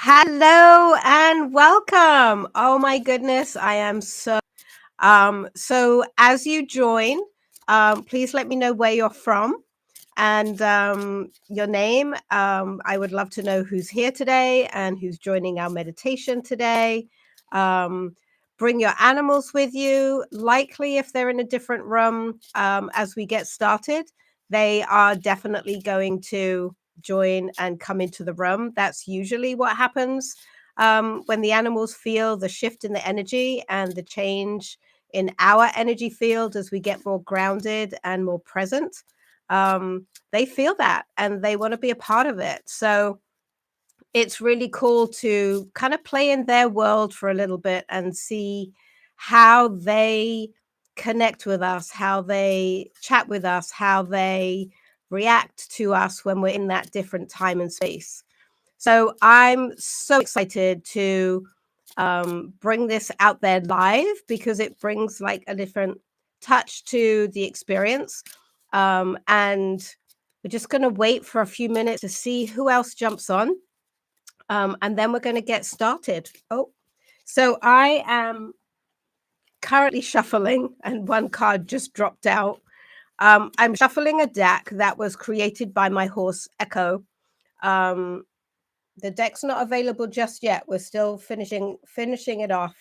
Hello and welcome. Oh my goodness, I am so as you join, please let me know where you're from and your name. I would love to know who's here today and who's joining our meditation today. Um, Bring your animals with you. Likely, if they're in a different room, as we get started, they are definitely going to join and come into the room. That's usually what happens when the animals feel the shift in the energy and the change in our energy field as we get more grounded and more present. They feel that and they want to be a part of it. So it's really cool to kind of play in their world for a little bit and see how they connect with us, how they chat with us, how they react to us when we're in that different time and space. So I'm so excited to bring this out there live because it brings like a different touch to the experience. And we're just going to wait for a few minutes to see who else jumps on. And then we're going to get started. Oh, so I am currently shuffling, and one card just dropped out. I'm shuffling a deck that was created by my horse, Echo. Um, the deck's not available just yet. We're still finishing it off.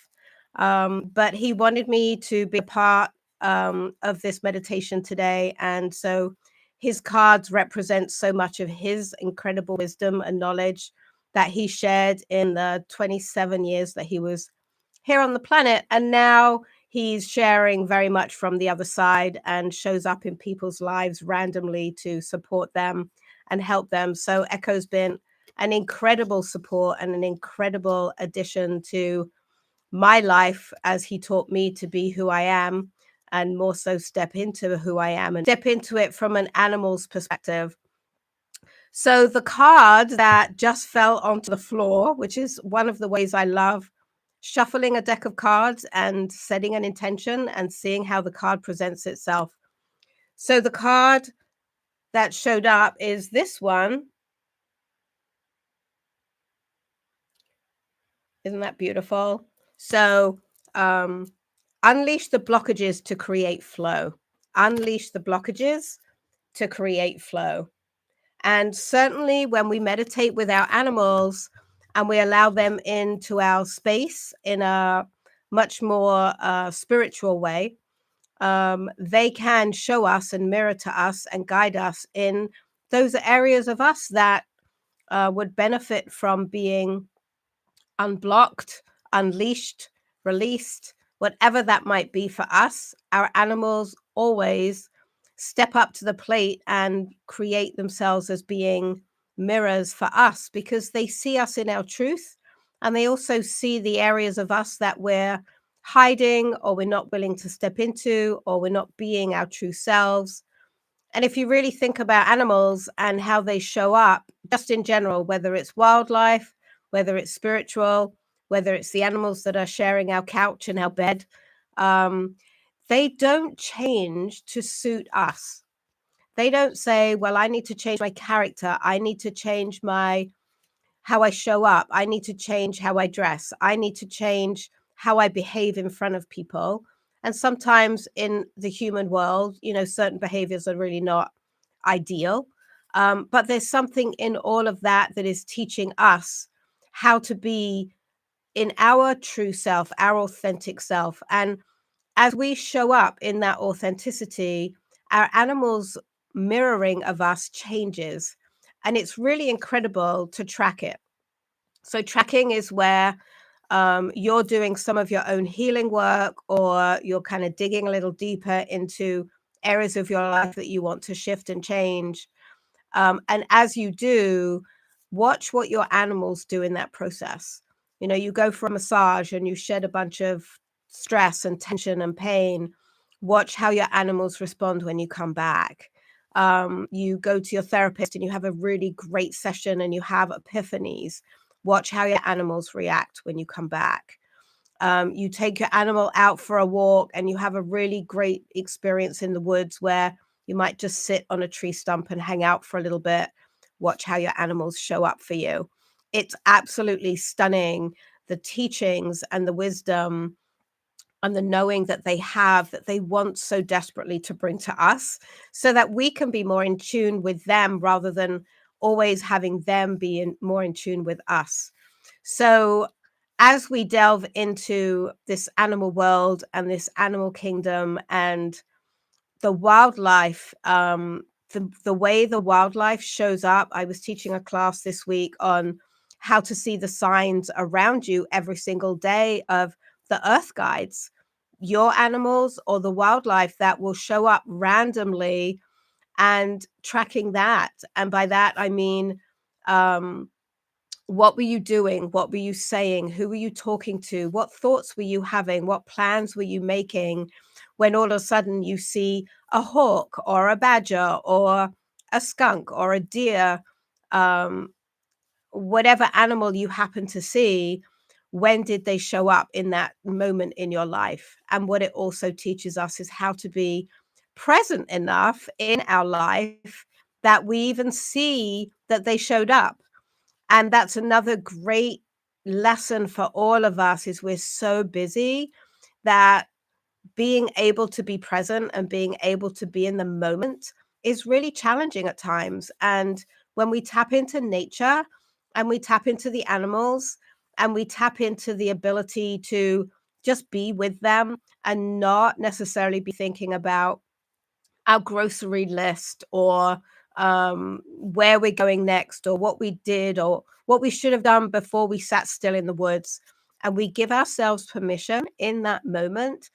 But he wanted me to be a part of this meditation today. And so his cards represent so much of his incredible wisdom and knowledge that he shared in the 27 years that he was here on the planet. And now he's sharing very much from the other side and shows up in people's lives randomly to support them and help them. So Echo's been an incredible support and an incredible addition to my life as he taught me to be who I am and more so step into who I am and step into it from an animal's perspective. So the card that just fell onto the floor, which is one of the ways I love shuffling a deck of cards and setting an intention and seeing how the card presents itself. So the card that showed up is this one. Isn't that beautiful? So, unleash the blockages to create flow. Unleash the blockages to create flow. And certainly when we meditate with our animals and we allow them into our space in a much more spiritual way, they can show us and mirror to us and guide us in those areas of us that would benefit from being unblocked, unleashed, released, whatever that might be for us. Our animals always step up to the plate and create themselves as being mirrors for us because they see us in our truth and they also see the areas of us that we're hiding or we're not willing to step into or we're not being our true selves. And if you really think about animals and how they show up, just in general, whether it's wildlife, whether it's spiritual, whether it's the animals that are sharing our couch and our bed, um, they don't change to suit us. They don't say, well, I need to change my character. I need to change how I show up. I need to change how I dress. I need to change how I behave in front of people. And sometimes in the human world, certain behaviors are really not ideal. But there's something in all of that that is teaching us how to be in our true self, our authentic self. And as we show up in that authenticity, our animals' mirroring of us changes. And it's really incredible to track it. So tracking is where you're doing some of your own healing work or you're kind of digging a little deeper into areas of your life that you want to shift and change. And as you do, watch what your animals do in that process. You go for a massage and you shed a bunch of stress and tension and pain. Watch how your animals respond when you come back. You go to your therapist and you have a really great session and you have epiphanies. Watch how your animals react when you come back. You take your animal out for a walk and you have a really great experience in the woods where you might just sit on a tree stump and hang out for a little bit. Watch how your animals show up for you. it's absolutely stunning, the teachings and the wisdom and the knowing that they have, that they want so desperately to bring to us, so that we can be more in tune with them rather than always having them be more in tune with us. So as we delve into this animal world and this animal kingdom and the wildlife, the way the wildlife shows up. I was teaching a class this week on how to see the signs around you every single day of the earth guides, your animals or the wildlife that will show up randomly, and tracking that. And by that, I mean, um, what were you doing? What were you saying? Who were you talking to? What thoughts were you having? What plans were you making when all of a sudden you see a hawk or a badger or a skunk or a deer, um, whatever animal you happen to see? When did they show up in that moment in your life? And what it also teaches us is how to be present enough in our life that we even see that they showed up. And that's another great lesson for all of us, is we're so busy that being able to be present and being able to be in the moment is really challenging at times. And when we tap into nature and we tap into the animals and we tap into the ability to just be with them and not necessarily be thinking about our grocery list, or where we're going next, or what we did, or what we should have done before we sat still in the woods. And we give ourselves permission in that moment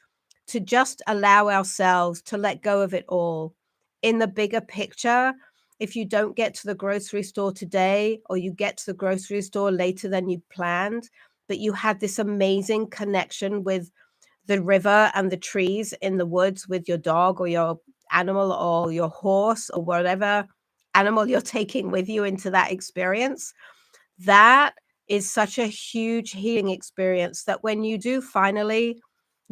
to just allow ourselves to let go of it all. In the bigger picture, if you don't get to the grocery store today, or you get to the grocery store later than you planned, but you had this amazing connection with the river and the trees in the woods with your dog or your animal or your horse or whatever animal you're taking with you into that experience, that is such a huge healing experience, that when you do finally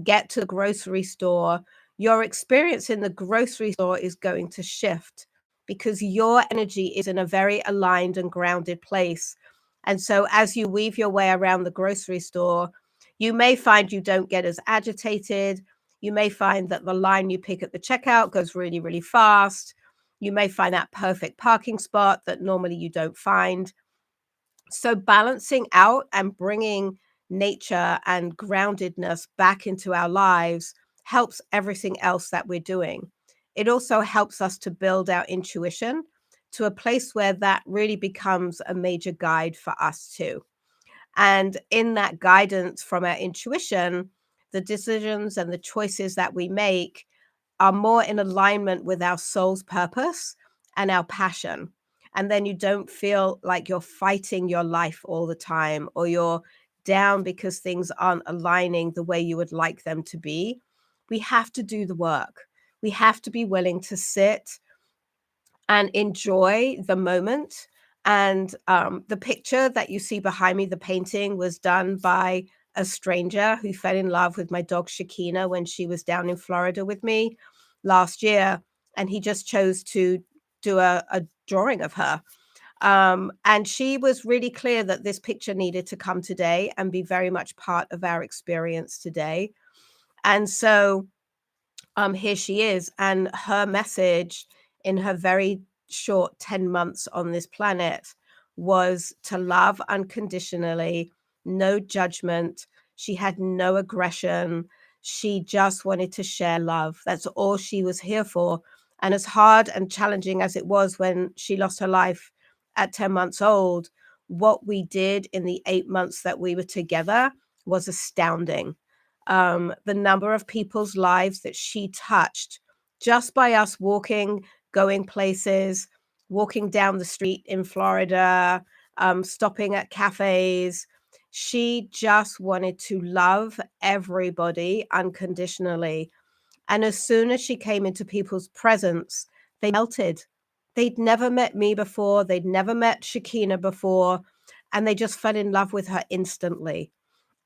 get to the grocery store, your experience in the grocery store is going to shift, because your energy is in a very aligned and grounded place. And so as you weave your way around the grocery store, you may find you don't get as agitated. You may find that the line you pick at the checkout goes really, really fast. You may find that perfect parking spot that normally you don't find. So balancing out and bringing nature and groundedness back into our lives helps everything else that we're doing. It also helps us to build our intuition to a place where that really becomes a major guide for us too. And in that guidance from our intuition, the decisions and the choices that we make are more in alignment with our soul's purpose and our passion. And then you don't feel like you're fighting your life all the time, or you're down because things aren't aligning the way you would like them to be. We have to do the work. We have to be willing to sit and enjoy the moment. And the picture that you see behind me, the painting, was done by a stranger who fell in love with my dog Shakina when she was down in Florida with me last year. And he just chose to do a drawing of her. And she was really clear that this picture needed to come today and be very much part of our experience today. And so here she is, and her message in her very short 10 months on this planet was to love unconditionally, no judgment. She had no aggression. She just wanted to share love. That's all she was here for. And as hard and challenging as it was when she lost her life at 10 months old, what we did in the 8 months that we were together was astounding. The number of people's lives that she touched just by us walking, going places, walking down the street in Florida, stopping at cafes. She just wanted to love everybody unconditionally. And as soon as she came into people's presence, they melted. They'd never met me before. They'd never met Shakina before. And they just fell in love with her instantly.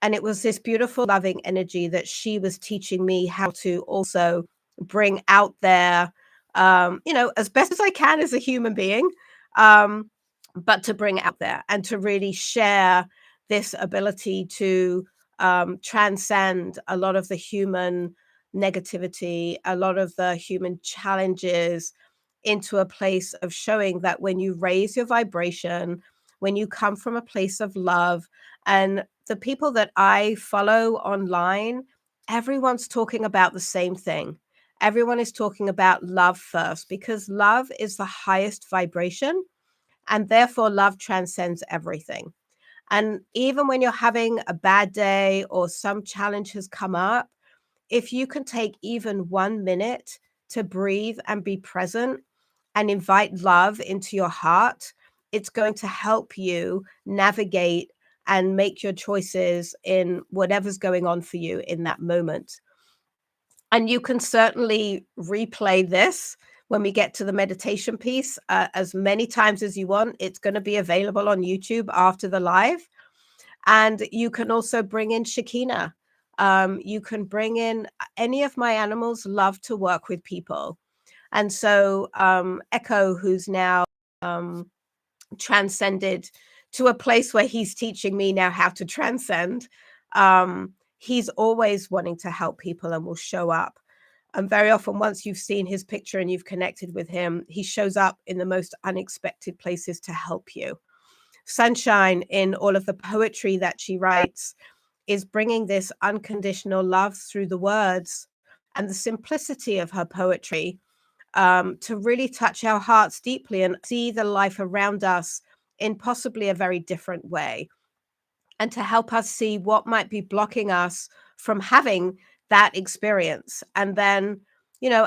And it was this beautiful, loving energy that she was teaching me how to also bring out there, as best as I can as a human being. Um, but to bring it out there and to really share this ability to transcend a lot of the human negativity, a lot of the human challenges, into a place of showing that when you raise your vibration, when you come from a place of love, and the people that I follow online, everyone's talking about the same thing. Everyone is talking about love first because love is the highest vibration, and therefore love transcends everything. And even when you're having a bad day or some challenge has come up, if you can take even 1 minute to breathe and be present and invite love into your heart, it's going to help you navigate and make your choices in whatever's going on for you in that moment. And you can certainly replay this when we get to the meditation piece as many times as you want. It's going to be available on YouTube after the live. And you can also bring in Shakina. You can bring in any of my animals, love to work with people. And so Echo, who's now transcended to a place where he's teaching me now how to transcend, he's always wanting to help people and will show up. And very often, once you've seen his picture and you've connected with him, he shows up in the most unexpected places to help you. Sunshine, in all of the poetry that she writes, is bringing this unconditional love through the words and the simplicity of her poetry to really touch our hearts deeply and see the life around us in possibly a very different way, and to help us see what might be blocking us from having that experience. And then,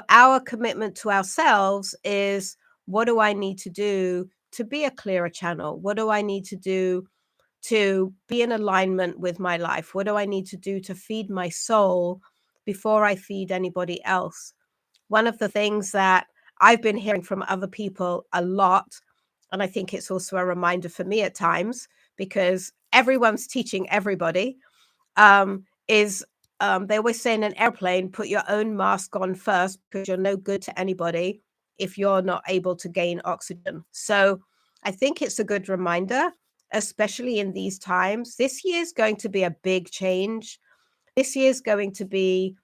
our commitment to ourselves is, what do I need to do to be a clearer channel? What do I need to do to be in alignment with my life? What do I need to do to feed my soul before I feed anybody else? One of the things that I've been hearing from other people a lot, and I think it's also a reminder for me at times, because everyone's teaching everybody, is they always say in an airplane, put your own mask on first because you're no good to anybody if you're not able to gain oxygen. So I think it's a good reminder, especially in these times. This year is going to be a big change. This year is going to be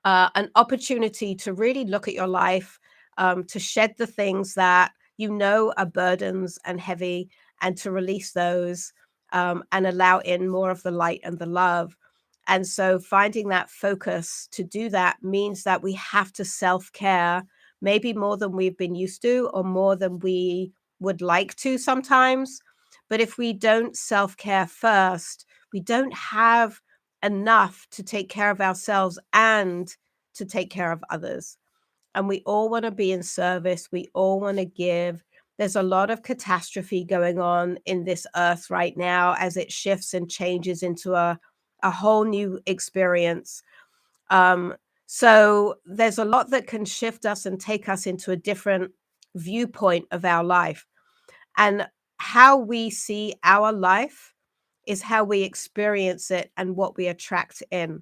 an opportunity to really look at your life, to shed the things that are burdens and heavy, and to release those, and allow in more of the light and the love. And so finding that focus to do that means that we have to self-care, maybe more than we've been used to or more than we would like to sometimes. But if we don't self-care first, we don't have enough to take care of ourselves and to take care of others. And we all want to be in service. We all want to give. There's a lot of catastrophe going on in this earth right now as it shifts and changes into a whole new experience. Um, so there's a lot that can shift us and take us into a different viewpoint of our life. And how we see our life is how we experience it and what we attract in.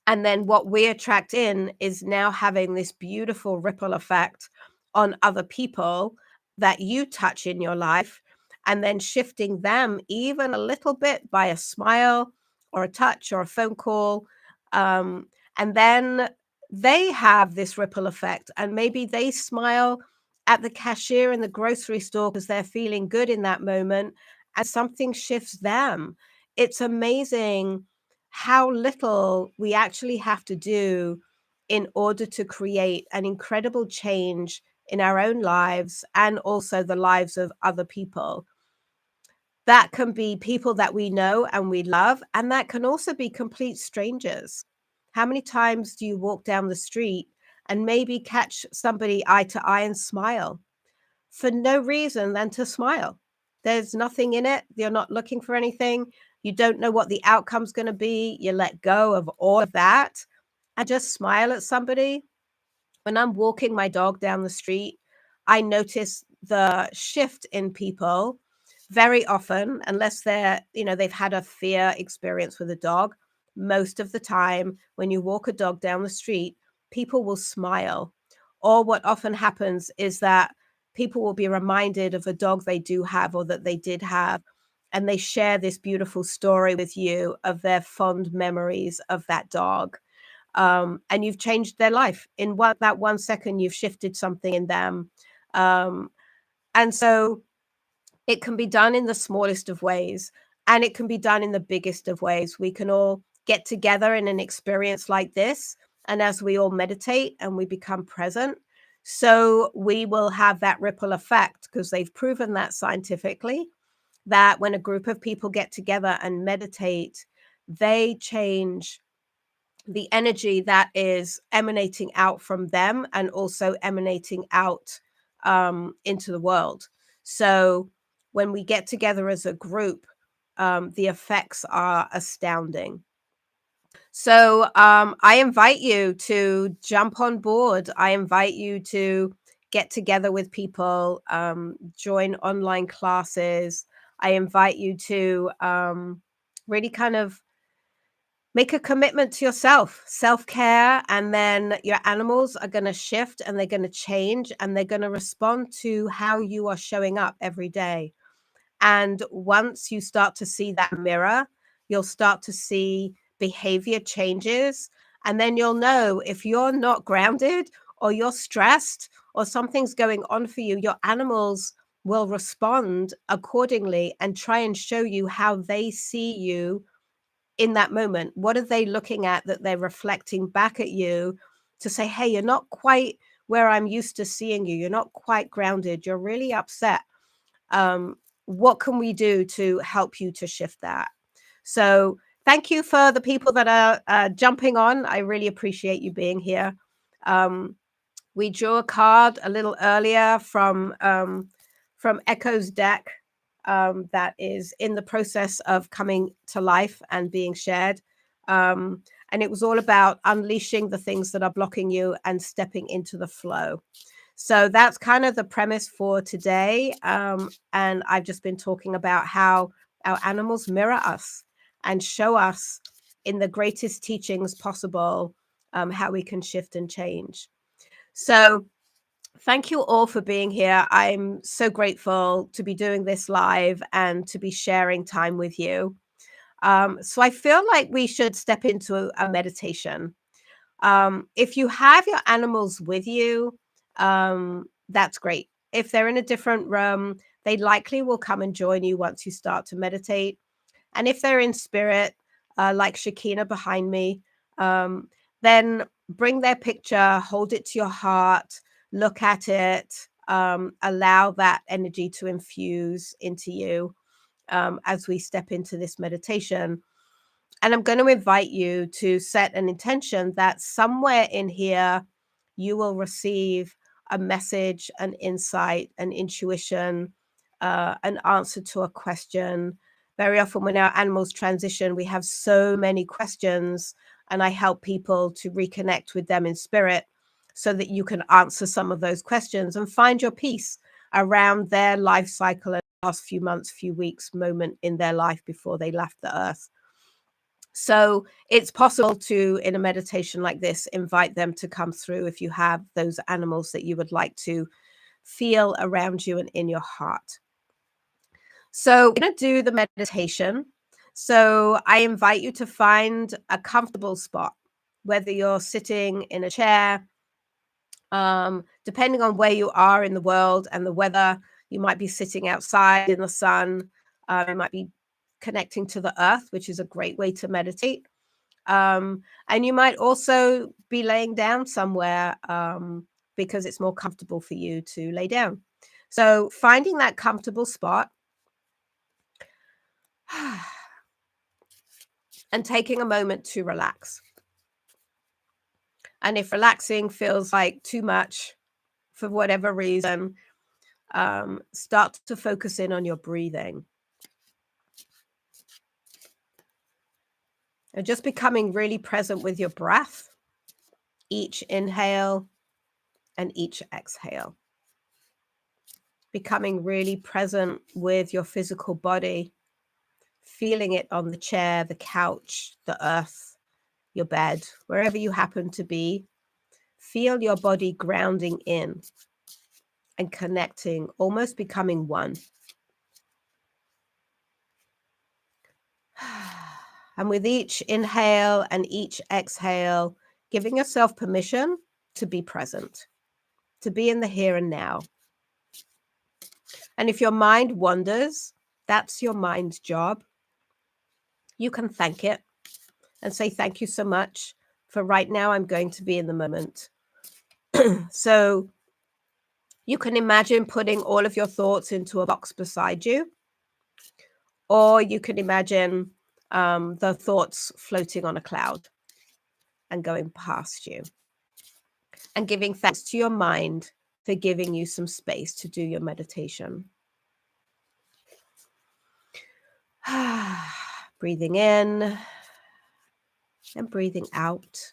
And then what we attract in is now having this beautiful ripple effect on other people that you touch in your life, and then shifting them even a little bit by a smile or a touch or a phone call. And then they have this ripple effect, and maybe they smile at the cashier in the grocery store because they're feeling good in that moment, and something shifts them. It's amazing how little we actually have to do in order to create an incredible change in our own lives and also the lives of other people. That can be people that we know and we love, and that can also be complete strangers. How many times do you walk down the street and maybe catch somebody eye to eye and smile for no reason than to smile? There's nothing in it. You're not looking for anything. You don't know what the outcome's going to be. You let go of all of that and just smile at somebody. When I'm walking my dog down the street, I notice the shift in people very often, unless they've had a fear experience with a dog. Most of the time, when you walk a dog down the street, people will smile. Or what often happens is that people will be reminded of a dog they do have or that they did have, and they share this beautiful story with you of their fond memories of that dog. And you've changed their life. In that 1 second, you've shifted something in them. And so it can be done in the smallest of ways, and it can be done in the biggest of ways. We can all get together in an experience like this, and as we all meditate and we become present, so we will have that ripple effect, because they've proven that scientifically, that when a group of people get together and meditate, they change the energy that is emanating out from them and also emanating out into the world. So when we get together as a group, the effects are astounding. So I invite you to jump on board. I invite you to get together with people, join online classes. I invite you to really kind of make a commitment to yourself, self-care, and then your animals are going to shift and they're going to change and they're going to respond to how you are showing up every day. And once you start to see that mirror, you'll start to see behavior changes. And then you'll know if you're not grounded or you're stressed or something's going on for you, your animals will respond accordingly and try and show you how they see you in that moment. What are they looking at that they're reflecting back at you to say, hey, you're not quite where I'm used to seeing you. You're not quite grounded. You're really upset. What can we do to help you to shift that? So thank you for the people that are jumping on. I really appreciate you being here. We drew a card a little earlier from Echo's deck that is in the process of coming to life and being shared. And it was all about unleashing the things that are blocking you and stepping into the flow. So that's kind of the premise for today. And I've just been talking about how our animals mirror us and show us in the greatest teachings possible how we can shift and change. So thank you all for being here. I'm so grateful to be doing this live and to be sharing time with you. So I feel like we should step into a meditation. If you have your animals with you, that's great. If they're in a different room, they likely will come and join you once you start to meditate. And if they're in spirit, like Shakina behind me, then bring their picture, hold it to your heart, look at it, allow that energy to infuse into you as we step into this meditation. And I'm going to invite you to set an intention that somewhere in here you will receive a message, an insight, an intuition, an answer to a question. Very often when our animals transition, we have so many questions, and I help people to reconnect with them in spirit so that you can answer some of those questions and find your peace around their life cycle and last few months, few weeks, moment in their life before they left the earth. So it's possible to, in a meditation like this, invite them to come through if you have those animals that you would like to feel around you and in your heart. So we're going to do the meditation. So I invite you to find a comfortable spot, whether you're sitting in a chair, depending on where you are in the world and the weather. You might be sitting outside in the sun. You might be connecting to the earth, which is a great way to meditate. And you might also be laying down somewhere because it's more comfortable for you to lay down. So finding that comfortable spot and taking a moment to relax. And if relaxing feels like too much for whatever reason, start to focus in on your breathing. And just becoming really present with your breath, each inhale and each exhale. Becoming really present with your physical body, feeling it on the chair, the couch, the earth, your bed, wherever you happen to be. Feel your body grounding in. and connecting, almost becoming one. And with each inhale and each exhale, giving yourself permission to be present, to be in the here and now. And if your mind wanders, that's your mind's job. You can thank it and say, thank you so much for right now. I'm going to be in the moment. So you can imagine putting all of your thoughts into a box beside you, or you can imagine the thoughts floating on a cloud and going past you, and giving thanks to your mind for giving you some space to do your meditation. Breathing in and breathing out.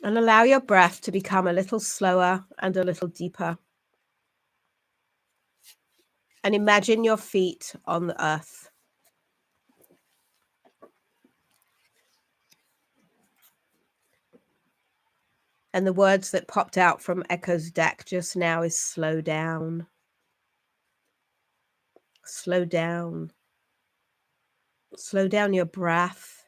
And allow your breath to become a little slower and a little deeper. And imagine your feet on the earth. And the words that popped out from Echo's deck just now is slow down. Slow down. Slow down your breath.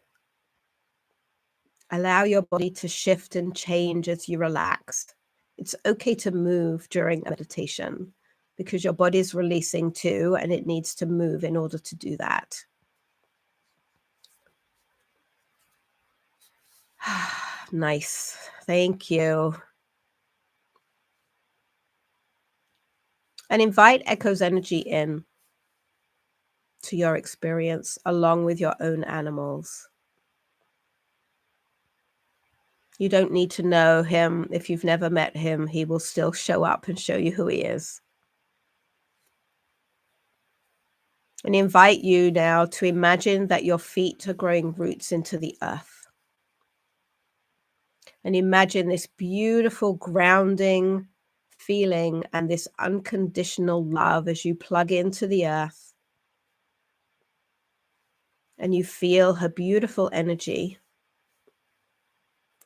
Allow your body to shift and change as you relax. It's okay to move during meditation because your body's releasing too, and it needs to move in order to do that. Nice. Thank you. And invite Echo's energy in to your experience along with your own animals. You don't need to know him. If you've never met him, he will still show up and show you who he is. And invite you now to imagine that your feet are growing roots into the earth. And imagine this beautiful grounding feeling and this unconditional love as you plug into the earth. And you feel her beautiful energy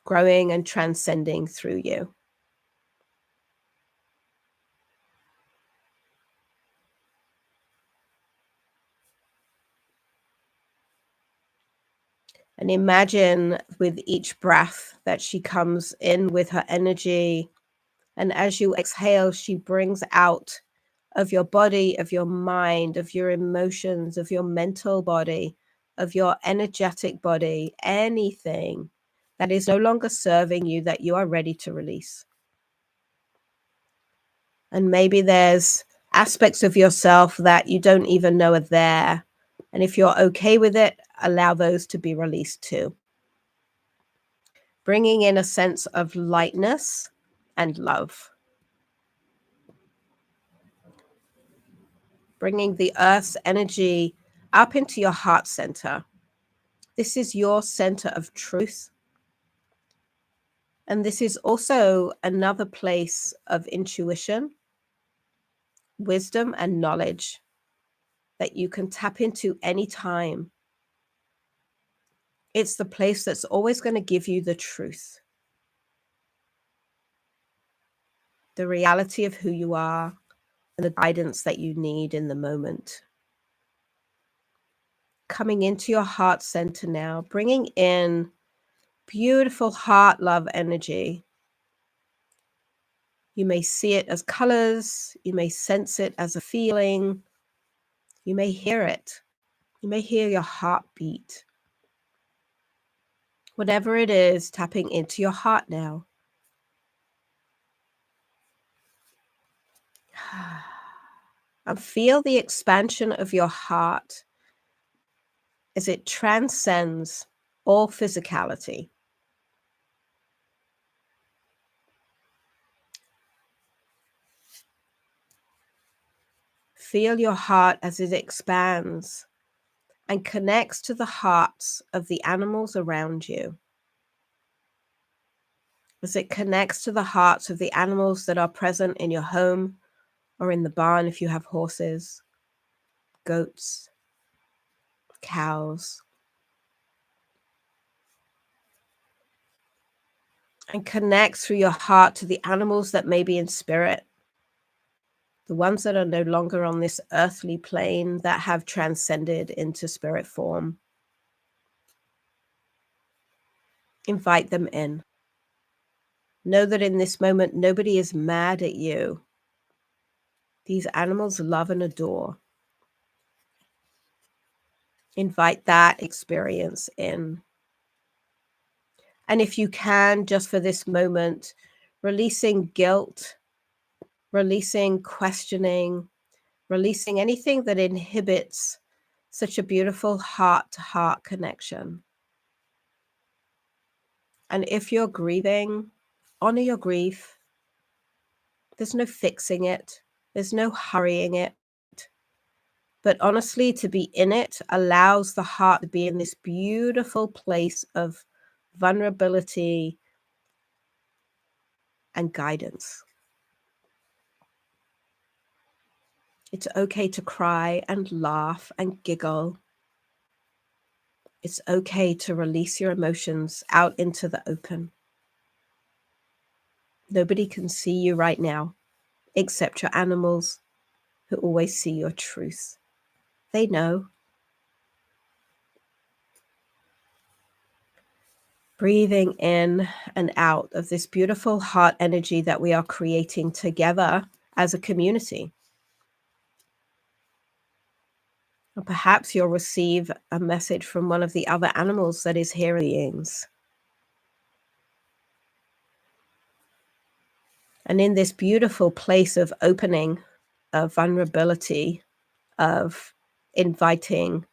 growing and transcending through you. And imagine with each breath that she comes in with her energy. And as you exhale, she brings out of your body, of your mind, of your emotions, of your mental body, of your energetic body, anything that is no longer serving you that you are ready to release. And maybe there's aspects of yourself that you don't even know are there. And if you're okay with it, allow those to be released too. Bringing in a sense of lightness and love. Bringing the earth's energy up into your heart center. This is your center of truth. And this is also another place of intuition, wisdom, and knowledge that you can tap into anytime. It's the place that's always going to give you the truth, the reality of who you are, and the guidance that you need in the moment. Coming into your heart center now, bringing in beautiful heart love energy. You may see it as colors. You may sense it as a feeling. You may hear it. You may hear your heartbeat. Whatever it is, tapping into your heart now. And feel the expansion of your heart as it transcends all physicality. Feel your heart as it expands and connects to the hearts of the animals around you. As it connects to the hearts of the animals that are present in your home or in the barn if you have horses, goats, cows. and connect through your heart to the animals that may be in spirit, the ones that are no longer on this earthly plane, that have transcended into spirit form. Invite them in. Know that in this moment, nobody is mad at you. These animals love and adore. Invite that experience in. And if you can, just for this moment, releasing guilt, releasing questioning, releasing anything that inhibits such a beautiful heart-to-heart connection. And if you're grieving, honor your grief. There's no fixing it. There's no hurrying it. But honestly, to be in it allows the heart to be in this beautiful place of vulnerability and guidance. It's okay to cry and laugh and giggle. It's okay to release your emotions out into the open. Nobody can see you right now except your animals, who always see your truth. They know. Breathing in and out of this beautiful heart energy that we are creating together as a community. Or perhaps you'll receive a message from one of the other animals that is here beings. And in this beautiful place of opening, of vulnerability, of inviting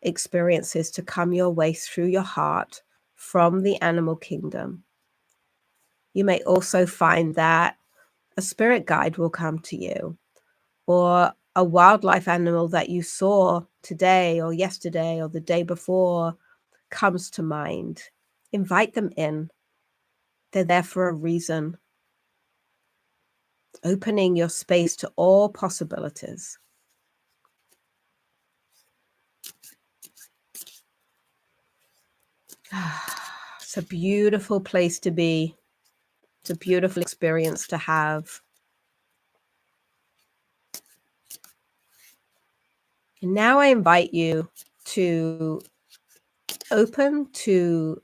experiences to come your way through your heart from the animal kingdom, you may also find that a spirit guide will come to you, or a wildlife animal that you saw today or yesterday or the day before comes to mind. Invite them in. They're there for a reason. Opening your space to all possibilities. It's a beautiful place to be. It's a beautiful experience to have. And now I invite you to open to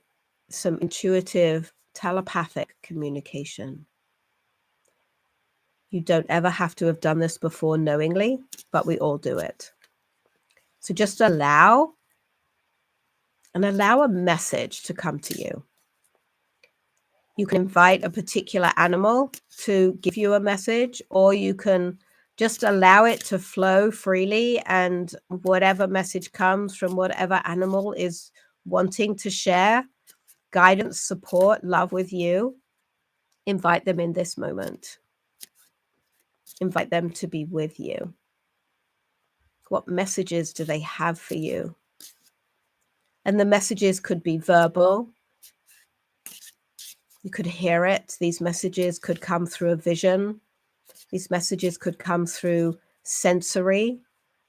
some intuitive telepathic communication. You don't ever have to have done this before knowingly, but we all do it. So just allow a message to come to you. You can invite a particular animal to give you a message, or you can just allow it to flow freely, and whatever message comes from whatever animal is wanting to share guidance, support, love with you, invite them in this moment. Invite them to be with you. What messages do they have for you? And the messages could be verbal. You could hear it. These messages could come through a vision. These messages could come through sensory,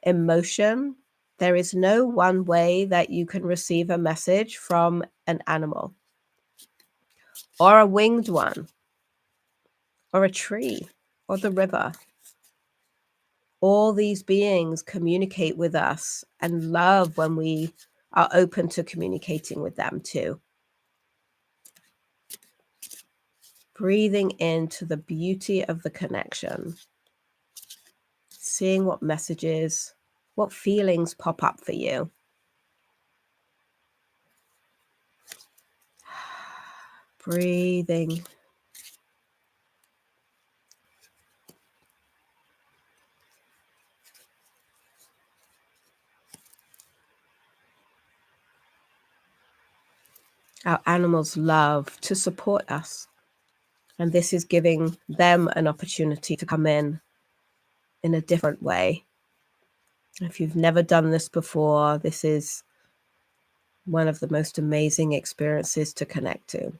emotion. There is no one way that you can receive a message from an animal, or a winged one, or a tree, or the river. All these beings communicate with us and love when we are open to communicating with them too. Breathing into the beauty of the connection. Seeing what messages, what feelings pop up for you. Breathing. Our animals love to support us, and this is giving them an opportunity to come in a different way. If you've never done this before, this is one of the most amazing experiences to connect to.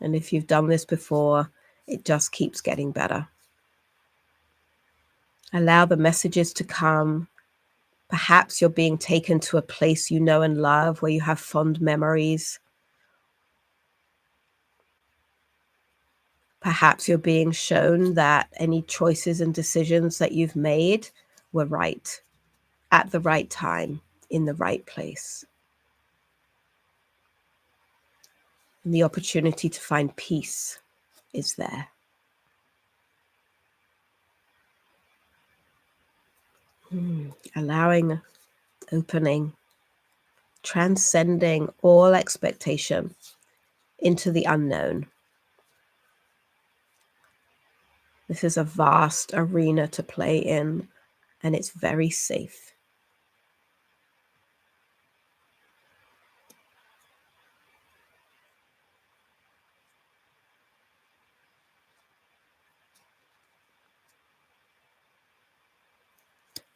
And if you've done this before, it just keeps getting better. Allow the messages to come. Perhaps you're being taken to a place you know and love, where you have fond memories. Perhaps you're being shown that any choices and decisions that you've made were right, at the right time, in the right place. And the opportunity to find peace is there. Allowing, opening, transcending all expectation into the unknown. This is a vast arena to play in, and it's very safe.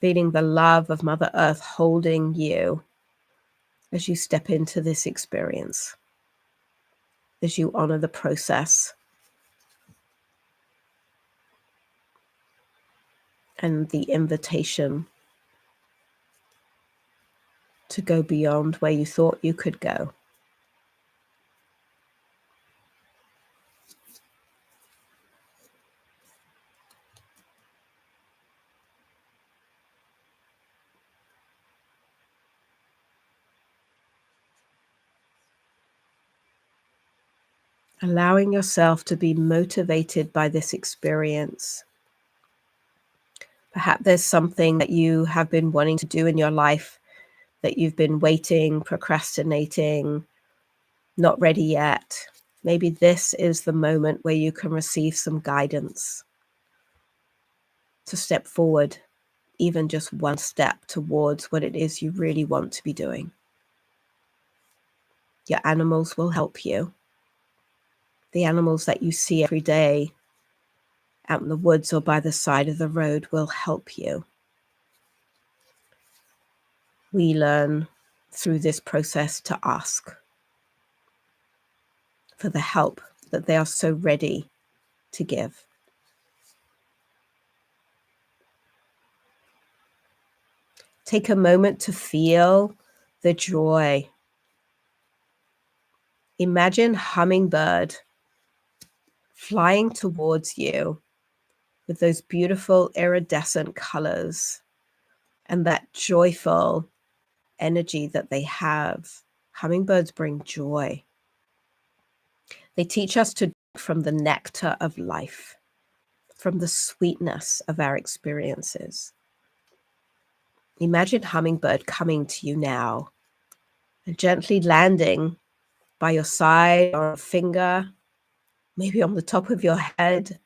Feeling the love of Mother Earth holding you as you step into this experience, as you honor the process and the invitation to go beyond where you thought you could go. Allowing yourself to be motivated by this experience. Perhaps there's something that you have been wanting to do in your life that you've been waiting, procrastinating, not ready yet. Maybe this is the moment where you can receive some guidance to step forward, even just one step towards what it is you really want to be doing. Your animals will help you. The animals that you see every day out in the woods or by the side of the road will help you. We learn through this process to ask for the help that they are so ready to give. Take a moment to feel the joy. Imagine hummingbird flying towards you with those beautiful iridescent colors and that joyful energy that they have. Hummingbirds bring joy. They teach us to drink from the nectar of life, from the sweetness of our experiences. Imagine hummingbird coming to you now and gently landing by your side or a finger, maybe on the top of your head.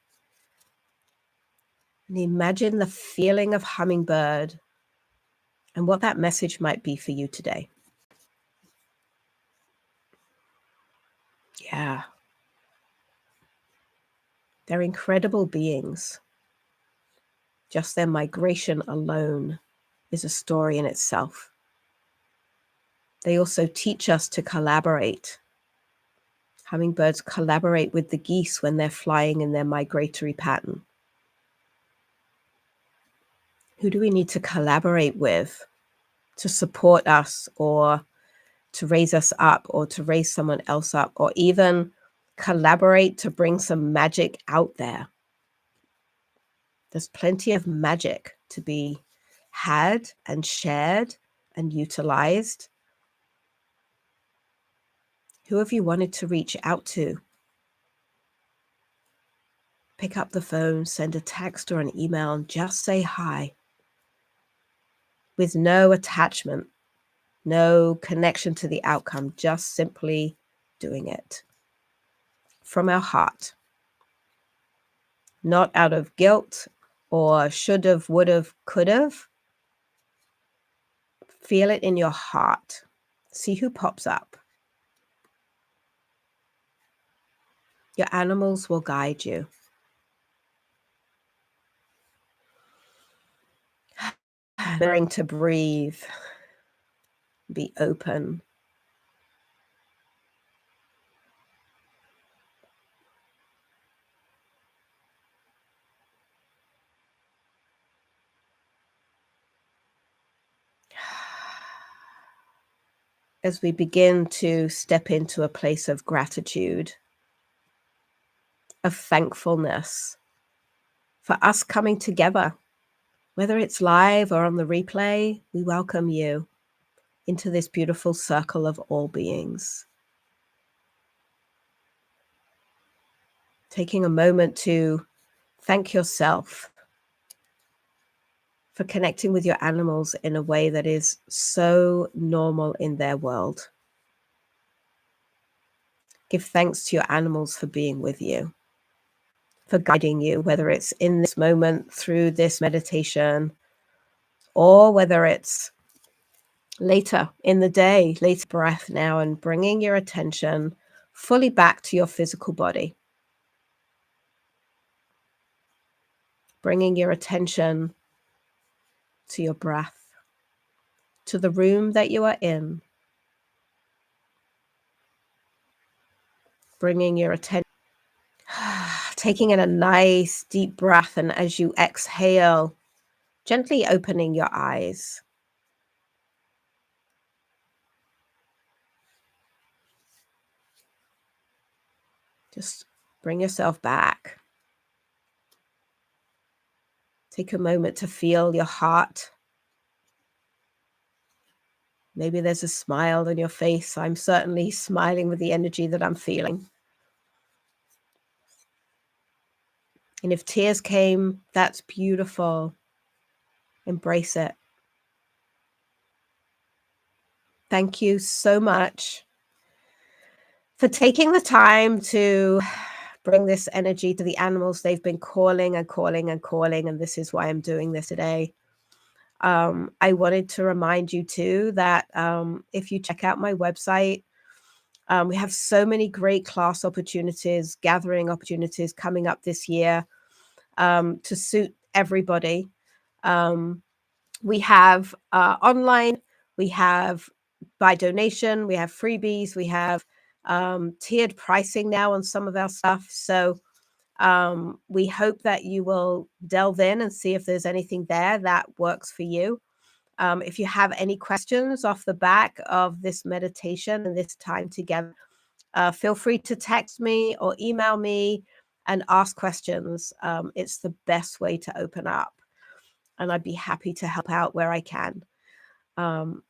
And imagine the feeling of hummingbird and what that message might be for you today. Yeah. They're incredible beings. Just their migration alone is a story in itself. They also teach us to collaborate. Hummingbirds collaborate with the geese when they're flying in their migratory pattern. Who do we need to collaborate with to support us or to raise us up or to raise someone else up, or even collaborate to bring some magic out there? There's plenty of magic to be had and shared and utilized. Who have you wanted to reach out to? Pick up the phone, send a text or an email, and just say hi. With no attachment, no connection to the outcome, just simply doing it from our heart. Not out of guilt or should have, would have, could have. Feel it in your heart. See who pops up. Your animals will guide you. Learning to breathe, be open. As we begin to step into a place of gratitude, of thankfulness for us coming together. Whether it's live or on the replay, we welcome you into this beautiful circle of all beings. Taking a moment to thank yourself for connecting with your animals in a way that is so normal in their world. Give thanks to your animals for being with you, for guiding you, whether it's in this moment through this meditation, or whether it's later in the day, later breath now, and bringing your attention fully back to your physical body. Bringing your attention to your breath, to the room that you are in. Bringing your attention, taking in a nice deep breath, and as you exhale, gently opening your eyes. Just bring yourself back. Take a moment to feel your heart. Maybe there's a smile on your face. I'm certainly smiling with the energy that I'm feeling. And if tears came, that's beautiful. Embrace it. Thank you so much for taking the time to bring this energy to the animals. They've been calling and calling and calling, and this is why I'm doing this today. I wanted to remind you too that if you check out my website, we have so many great class opportunities, gathering opportunities coming up this year to suit everybody. We have online, we have by donation, we have freebies, we have tiered pricing now on some of our stuff. So we hope that you will delve in and see if there's anything there that works for you. If you have any questions off the back of this meditation and this time together, feel free to text me or email me and ask questions. It's the best way to open up, and I'd be happy to help out where I can.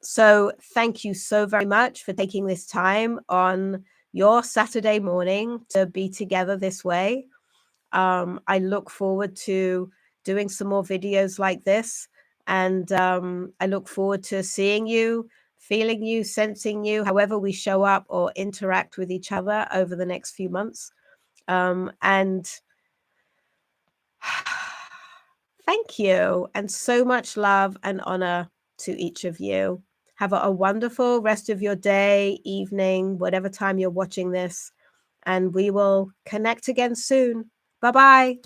So thank you so very much for taking this time on your Saturday morning to be together this way. I look forward to doing some more videos like this. And I look forward to seeing you, feeling you, sensing you, however we show up or interact with each other over the next few months. And thank you. And so much love and honor to each of you. Have a wonderful rest of your day, evening, whatever time you're watching this. And we will connect again soon. Bye-bye.